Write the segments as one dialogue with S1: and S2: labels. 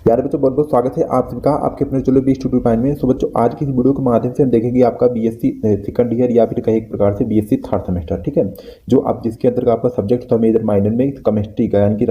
S1: यार बच्चों बहुत बहुत स्वागत है आप सभी का आपके अपने चलो बी स्टूडियो पॉइंट में। सो बच्चों आज की इस वीडियो के माध्यम से हम देखेंगे आपका बीएससी सेकंड ईयर या फिर कहीं एक प्रकार से बीएससी थर्ड सेमेस्टर, ठीक है, जो आप जिसके अंदर आपका सब्जेक्ट था मेजर माइनर में केमिस्ट्री का यानी कि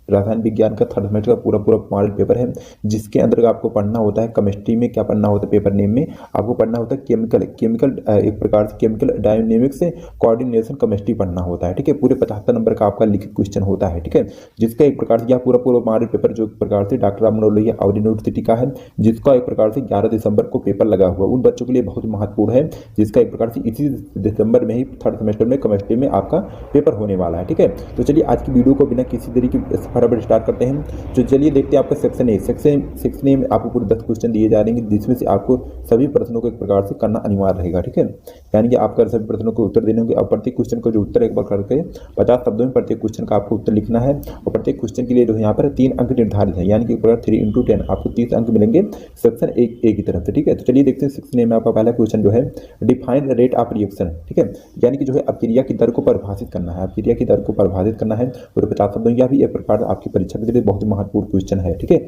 S1: रसायन विज्ञान का थर्ड सेमेस्टर का पूरा पूरा मॉडल पेपर है, जिसके अंदर आपको पढ़ना होता है केमिस्ट्री में क्या पढ़ना होता है, पेपर नेम में आपको पढ़ना होता है केमिकल एक प्रकार से केमिकल डायनेमिक्स से कोऑर्डिनेशन केमिस्ट्री पढ़ना होता है, ठीक है। पूरे 75 नंबर का आपका लिखित क्वेश्चन होता है, ठीक है, जिसका एक प्रकार से यह पूरा पूरा मॉडल पेपर जो एक प्रकार से डॉक्टर राम मनोहर लोहिया और यूनिवर्सिटी का है, जिसका एक प्रकार से 11 दिसंबर को पेपर लगा हुआ उन बच्चों के लिए बहुत महत्वपूर्ण है, जिसका एक प्रकार से इसी दिसंबर में ही थर्ड सेमेस्टर में केमिस्ट्री में आपका पेपर होने वाला है, ठीक है। तो चलिए आज की वीडियो को बिना किसी तरीके फटाफट स्टार्ट करते हैं। तो चलिए देखते हैं आपका सेक्शन ए में आपको पूरे 10 क्वेश्चन दिए जा रहे हैं, जिसमें से आपको सभी प्रश्नों को एक प्रकार से करना अनिवार्य रहेगा, ठीक है। यानी कि आपका सभी प्रश्नों को उत्तर देने होंगे और प्रत्येक क्वेश्चन को जो उत्तर एक बार करके 50 शब्दों में प्रत्येक क्वेश्चन का आपको उत्तर लिखना है, और प्रत्येक क्वेश्चन के लिए जो यहाँ पर 3 अंक निर्धारित है, यानी कि 3 × 10 आपको 30 अंक मिलेंगे सेक्शन ए की तरफ से, ठीक है। तो चलिए देखते हैं सेक्शन ए में आपका पहला क्वेश्चन जो है डिफाइन रेट ऑफ रिएक्शन, ठीक है, यानी कि जो है अपक्रिया की दर को परिभाषित करना है, अपक्रिया की दर को परिभाषित करना है और 50 शब्दों यह भी एक प्रकार आपकी परीक्षा के लिए बहुत महत्वपूर्ण क्वेश्चन है, ठीक है।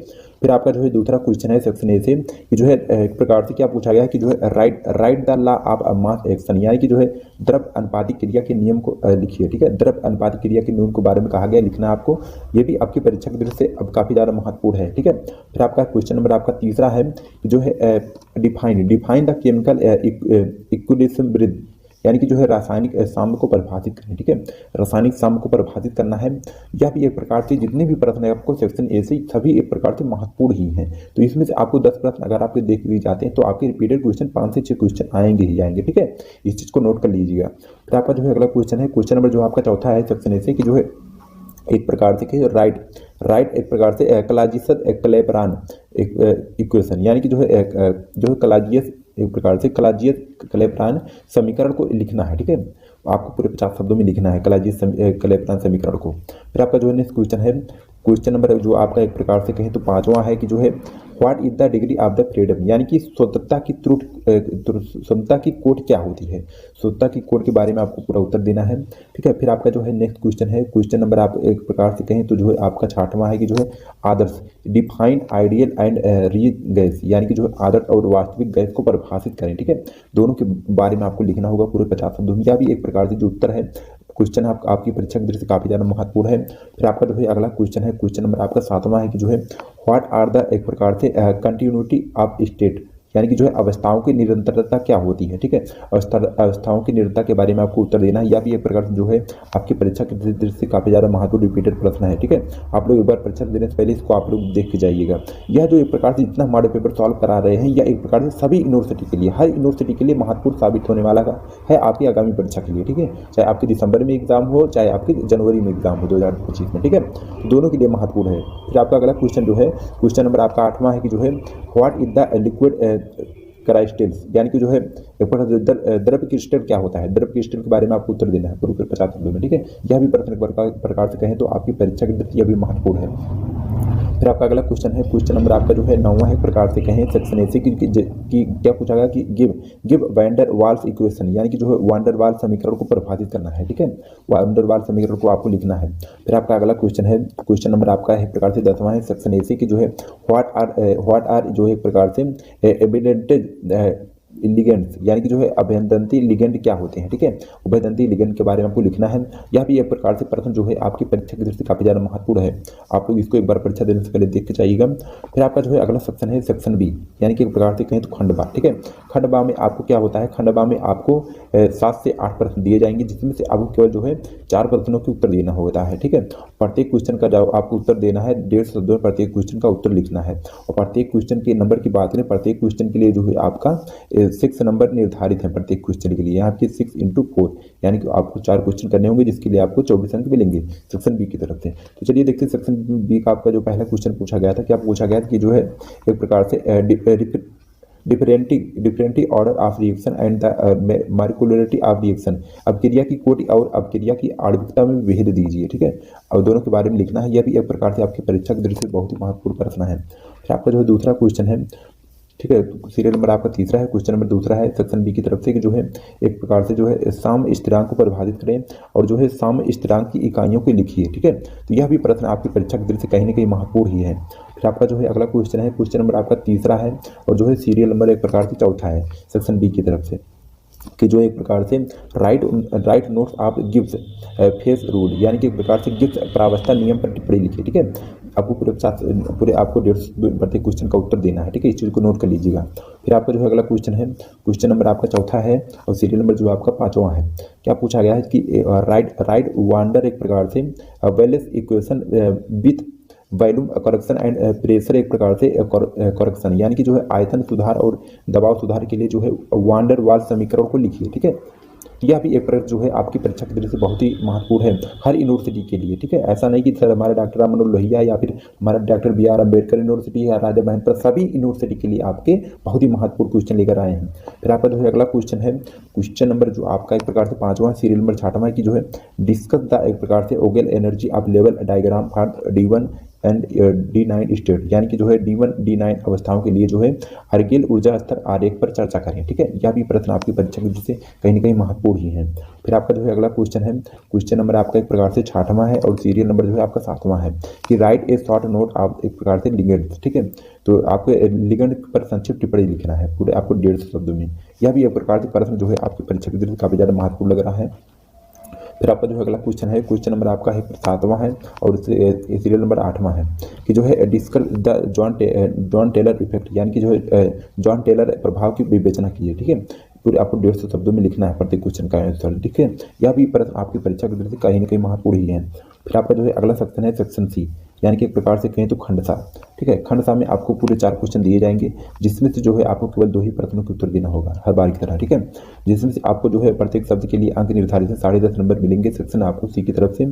S1: फिर आपका जो है दूसरा क्वेश्चन है सेक्शन ए से कि जो है एक प्रकार से क्या पूछा गया है कि जो है right the law of mass action, यानी कि जो है द्रव अनुपातिक क्रिया के नियम को लिखिए, ठीक है। द्रव अनुपातिक क्रिया के नियम के बारे में कहा गया लिखना आपको, ये भी आपकी परीक्षा की दृष्टि से अब काफी ज्यादा महत्वपूर्ण है, ठीक है। फिर आपका क्वेश्चन नंबर आपका तीसरा है कि जो है डिफाइन द केमिकल इक्विलिब्रियम, यानी कि जो है रासायनिक साम्य को परिभाषित करें, ठीक है, रासायनिक साम्य को परिभाषित करना है। यह भी एक प्रकार से जितने भी प्रश्न है आपको सेक्शन ए से सभी एक प्रकार से महत्वपूर्ण ही हैं, तो इसमें से आपको 10 प्रश्न अगर आपके देख लिए जाते हैं तो आपके रिपीटेड क्वेश्चन 5 से 6 क्वेश्चन आएंगे ही आएंगे, ठीक है, इस चीज को नोट कर लीजिएगा। फिर आपका जो है अगला क्वेश्चन है क्वेश्चन नंबर जो आपका चौथा है सेक्शन ए से कि जो है एक प्रकार से राइट एक प्रकार से क्लैपेरॉन इक्वेशन, यानी कि जो है क्लाजियस एक प्रकार से क्लैपेरॉन समीकरण को लिखना है, ठीक है, आपको पूरे 50 शब्दों में लिखना है क्लैपेरॉन समीकरण को। फिर आपका जो है नेक्स्ट क्वेश्चन है क्वेश्चन नंबर जो आपका एक प्रकार से कहें तो 5वां है कि जो है what is the degree of the freedom, यानी कि स्वतंत्रता की कोट क्या होती है, स्वतंत्रता की कोट के बारे में आपको पूरा उत्तर देना है, ठीक है। फिर आपका जो है नेक्स्ट क्वेश्चन है क्वेश्चन नंबर आप एक प्रकार से कहें तो जो है आपका 6वां है कि जो है आदर्श define ideal and real gas, यानी कि जो है आदर्श और वास्तविक गैस को परिभाषित करें, ठीक है, दोनों के बारे में आपको लिखना होगा पूरे 50 शब्दों में। यह भी एक प्रकार से जो उत्तर है क्वेश्चन आपकी परीक्षा की दृष्टि से काफी ज्यादा महत्वपूर्ण है। फिर आपका जो है अगला क्वेश्चन है क्वेश्चन नंबर आपका 7वां है कि जो है व्हाट आर द एक प्रकार से कंटिन्यूटी ऑफ स्टेट, यानी कि जो है अवस्थाओं की निरंतरता क्या होती है, ठीक है, अवस्थाओं की निरंतरता के बारे में आपको उत्तर देना है। यह भी एक प्रकार से जो है आपकी परीक्षा की दृष्टि से काफी ज्यादा महत्वपूर्ण रिपीटेड प्रश्न है, ठीक है। आप लोग एक बार परीक्षा देने से पहले इसको आप लोग देख के जाइएगा। यह जो एक प्रकार से जितना हमारे पेपर सॉल्व करा रहे हैं यह एक प्रकार से सभी यूनिवर्सिटी के लिए हर यूनिवर्सिटी के लिए महत्वपूर्ण साबित होने वाला है आपकी आगामी परीक्षा के लिए, ठीक है, चाहे आपके दिसंबर में एग्जाम हो चाहे आपके जनवरी में एग्जाम हो 2025 में, ठीक है, दोनों के लिए महत्वपूर्ण है। फिर आपका अगला क्वेश्चन जो है क्वेश्चन नंबर आपका 8वां है कि जो है व्हाट इज द लिक्विड क्राइस्टल्स, यानी कि जो है द्रव क्रिस्टल क्या होता है, द्रव क्रिस्टल के बारे में आपको उत्तर देना है पूरे 50 शब्दों में, ठीक है। यह भी प्रश्न प्रकार से कहें तो आपकी परीक्षा की दृष्टि यह भी महत्वपूर्ण है। फिर आपका अगला क्वेश्चन है क्वेश्चन नंबर आपका जो है 9वां है प्रकार से कहें सेक्शन ए से कि क्या पूछा गया कि गिव वैंडर वाल्स इक्वेशन, यानी कि जो है वैंडर वाल्स समीकरण को परिभाषित करना है, ठीक है, वैंडर वाल्स समीकरण को आपको लिखना है। फिर आपका अगला क्वेश्चन है क्वेश्चन नंबर आपका है प्रकार से 10वां है सेक्शन ए से कि जो है व्हाट आर जो है एक प्रकार से एविडेंट लिगेंड्स, यानी कि जो है अभ्यंतरी लिगेंड क्या होते हैं, ठीक है, उभयदंती लिगेंड के बारे में आपको लिखना है। यह भी एक प्रकार से प्रश्न जो है आपकी परीक्षा की दृष्टि से काफी ज्यादा महत्वपूर्ण है, आप लोग इसको एक बार परीक्षा देने से पहले देख के जाइएगा। फिर आपका जो है अगला सेक्शन है सेक्शन बी, यानी कि एक प्रकार से कहें तो खंड बा, ठीक है, खंड बा में आपको क्या होता है, खंड बा में आपको 7 से 8 प्रश्न दिए जाएंगे, जिसमें से आपको केवल जो है 4 प्रश्नों के उत्तर देना होता है, ठीक है। प्रत्येक क्वेश्चन का जवाब आपको उत्तर देना है 150 शब्दों में प्रत्येक क्वेश्चन का उत्तर लिखना है, और प्रत्येक क्वेश्चन के नंबर की बात करें प्रत्येक क्वेश्चन के लिए जो है आपका 6 नंबर निर्धारित है प्रत्येक क्वेश्चन के लिए, यहाँ पे 6 × 4, यानी कि आपको 4 क्वेश्चन करने होंगे जिसके लिए आपको 24 अंक मिलेंगे सेक्शन बी की तरफ से। तो चलिए देखते हैं सेक्शन बी का आपका जो पहला क्वेश्चन पूछा गया था, क्या पूछा गया था कि जो है एक प्रकार से differentiate order of reaction and the molecularity of reaction, अपक्रिया की कोटि और अपक्रिया की आणविकता में भेद दीजिए, ठीक है, और दोनों के बारे में लिखना है। यह भी एक प्रकार से आपकी परीक्षा की दृष्टि से बहुत ही महत्वपूर्ण प्रश्न है। फिर आपका जो है दूसरा क्वेश्चन है ठीक है। तो सीरियल नंबर आपका तीसरा है, क्वेश्चन नंबर दूसरा है सेक्शन बी की तरफ से कि जो है एक प्रकार से जो है साम्य स्थिरांक को परिभाषित करें और जो है साम्य स्थिरांक की इकाइयों को लिखिए। ठीक है, तो यह भी प्रश्न आपकी परीक्षा की दृष्टि से कहीं ना कहीं महत्वपूर्ण ही है। फिर आपका जो है अगला क्वेश्चन है, क्वेश्चन नंबर आपका तीसरा है और जो है सीरियल नंबर एक प्रकार से चौथा है सेक्शन बी की तरफ से कि जो एक प्रकार से right notes of Gibbs face rule, यानी कि एक प्रकार से गिब्स प्रावस्था नियम पर टिप्पणी लिखिए। ठीक है, आपको पूरे आपको 150 प्रत्येक क्वेश्चन का उत्तर देना है। ठीक है, इस चीज़ को नोट कर लीजिएगा। फिर आपका जो है अगला क्वेश्चन है, क्वेश्चन नंबर आपका चौथा है और सीरियल नंबर जो आपका पांचवा है। क्या पूछा गया है कि राइट वांडर एक प्रकार से Wallace equation with volume correction and pressure एक प्रकार से करेक्शन, यानी कि जो है आयतन सुधार और दबाव सुधार के लिए जो है वांडर वाल समीकरण को लिखिए। ठीक है, यह भी एक प्रकार जो है आपकी परीक्षा की दृष्टि से बहुत ही महत्वपूर्ण है हर यूनिवर्सिटी के लिए। ठीक है, ऐसा नहीं कि सर हमारा डॉक्टर राम मनोहर लोहिया या फिर हमारा डॉक्टर BR अम्बेडकर यूनिवर्सिटी या राजा महेंद्र, सभी यूनिवर्सिटी के लिए आपके बहुत ही महत्वपूर्ण क्वेश्चन लेकर आए हैं। फिर आपका जो है अगला क्वेश्चन है, क्वेश्चन नंबर जो आपका एक प्रकार से पांचवा सीरियल नंबर छठवां की जो है डिस्कस द एक प्रकार से ओगेल energy of level diagram for D1 and D9 state, यानी कि जो है D1 D9 अवस्थाओं के लिए जो है अर्गेल ऊर्जा स्तर आरेख पर चर्चा करें। ठीक है, यह भी प्रश्न आपकी परीक्षा की दृष्टि से कहीं ना कहीं महत्वपूर्ण ही है। फिर आपका जो है अगला क्वेश्चन है, क्वेश्चन नंबर आपका एक प्रकार से छठवां है और सीरियल नंबर जो है आपका सातवां है कि राइट ए शॉर्ट नोट आप एक प्रकार से लिगेंड। ठीक है, तो आपको लिगेंड पर संक्षिप्त टिप्पणी लिखना है पूरे आपको 150 शब्दों में। यह भी एक प्रकार से प्रश्न जो है आपकी परीक्षा की दृष्टि से काफी ज्यादा महत्वपूर्ण लग रहा है। फिर आपका जो है अगला क्वेश्चन है, क्वेश्चन नंबर आपका है सातवां है और सीरियल नंबर आठवां है कि जो है discuss the John Taylor effect, यानी कि जो है जॉन टेलर प्रभाव की विवेचना कीजिए। ठीक है, पूरे आपको 150 शब्दों में लिखना है प्रत्येक क्वेश्चन का आंसर। ठीक है, यह भी प्रश्न आपकी परीक्षा की दृष्टि से कहीं ना कहीं महत्वपूर्ण ही है। फिर आपका जो है अगला सेक्शन है सेक्शन सी, यानी कि एक प्रकार से कहें तो खंडसा। ठीक है, खंडसा में आपको पूरे 4 क्वेश्चन दिए जाएंगे जिसमें से जो है आपको केवल 2 ही प्रश्नों के उत्तर देना होगा हर बार की तरह। ठीक है, जिसमें से आपको जो है प्रत्येक शब्द के लिए अंक निर्धारित है, 10.5 नंबर मिलेंगे। सेक्शन आपको सी की तरफ से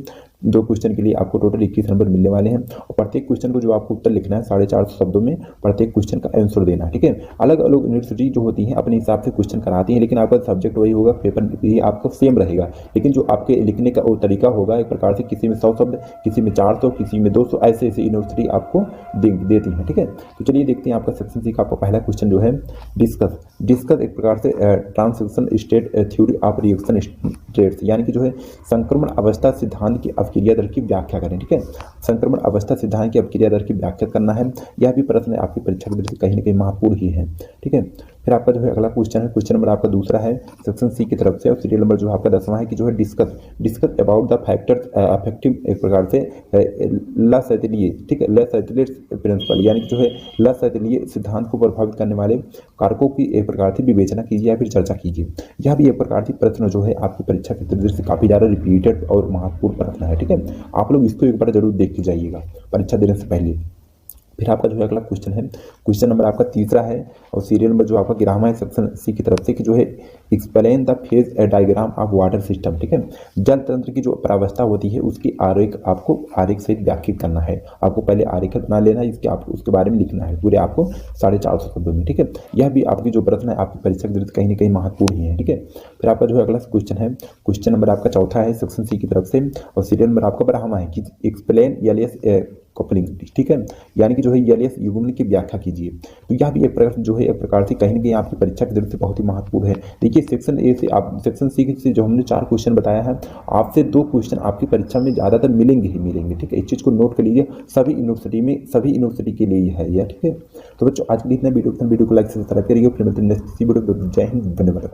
S1: 2 क्वेश्चन के लिए आपको टोटल 21 नंबर मिलने वाले हैं और प्रत्येक क्वेश्चन को जो आपको उत्तर लिखना है 450 शब्दों में प्रत्येक क्वेश्चन का आंसर देना है। ठीक है, अलग अलग यूनिवर्सिटी जो होती है अपने हिसाब से क्वेश्चन कराती है, लेकिन आपका सब्जेक्ट वही होगा, पेपर भी आपको सेम रहेगा, लेकिन जो आपके लिखने का वो तरीका होगा एक प्रकार से किसी में 100 शब्द, किसी में 400, किसी में 200, ऐसे ऐसे यूनिवर्सिटी आपको देती है। ठीक है, तो चलिए देखते हैं आपका सेक्शन सी का आपका पहला क्वेश्चन जो है डिस्कस एक प्रकार से transition state theory of reaction states, यानी कि जो है संक्रमण अवस्था सिद्धांत की अपक्रिया दर की व्याख्या करें। ठीक है, संक्रमण अवस्था सिद्धांत की अपक्रिया दर की व्याख्या करना है। यह भी प्रश्न आपकी परीक्षा की दृष्टि से कहीं ना कहीं महत्वपूर्ण ही है। ठीक है, फिर आपका जो है अगला क्वेश्चन है, क्वेश्चन नंबर आपका दूसरा है सेक्शन सी की तरफ से और सीरियल नंबर जो आपका 10वां है कि जो है discuss about the factors affecting एक प्रकार से लसैतलीय। ठीक है, लसैतलीय प्रिंसिपल, यानी कि जो है लसैतलीय सिद्धांत को प्रभावित करने वाले कारकों की एक प्रकार से विवेचना कीजिए या फिर चर्चा कीजिए। यह भी एक प्रकार से प्रश्न जो है आपकी परीक्षा की दृष्टि से काफी ज्यादा रिपीटेड और महत्वपूर्ण प्रश्न है। ठीक है, आप लोग इसको एक बार जरूर देख के जाइएगा परीक्षा देने से पहले। फिर आपका जो है अगला क्वेश्चन है, क्वेश्चन नंबर आपका तीसरा है और सीरियल नंबर जो आपका 11वां है सेक्शन सी की तरफ से कि जो है explain the phase diagram of water system. ठीक है, जल तंत्र की जो प्रावस्था होती है उसकी आरेख आपको आरेख सहित व्याख्या करना है। आपको पहले आरेख बना लेना है, इसके आपको उसके बारे में लिखना है पूरे आपको 450 शब्दों में। ठीक है, यह भी आपकी जो प्रश्न है आपकी परीक्षा की दृष्टि कहीं ना कहीं महत्वपूर्ण ही है। ठीक है, फिर आपका जो है अगला क्वेश्चन है, क्वेश्चन नंबर आपका चौथा है सेक्शन सी की तरफ से और सीरियल नंबर आपका 12वां है कि एक्सप्लेन एलियस कपलिंग। ठीक है, यानी कि जो है एलियस युग्मन की व्याख्या कीजिए। तो यह भी एक प्रश्न जो है एक प्रकार से कहीं ना कहीं आपकी परीक्षा की दृष्टि से बहुत ही महत्वपूर्ण है। देखिए सेक्शन ए से आप सेक्शन सी से जो हमने 4 क्वेश्चन बताया है, आपसे 2 क्वेश्चन आपकी परीक्षा में ज्यादातर मिलेंगे ही मिलेंगे। ठीक है, इस चीज को नोट कर लीजिए, सभी यूनिवर्सिटी के लिए है यह। ठीक है, तो बच्चों आज के लिए इतना वीडियो को लाइक सब्सक्राइब करिए, फिर मिलते हैं नेक्स्ट वीडियो। जय हिंद, धन्यवाद।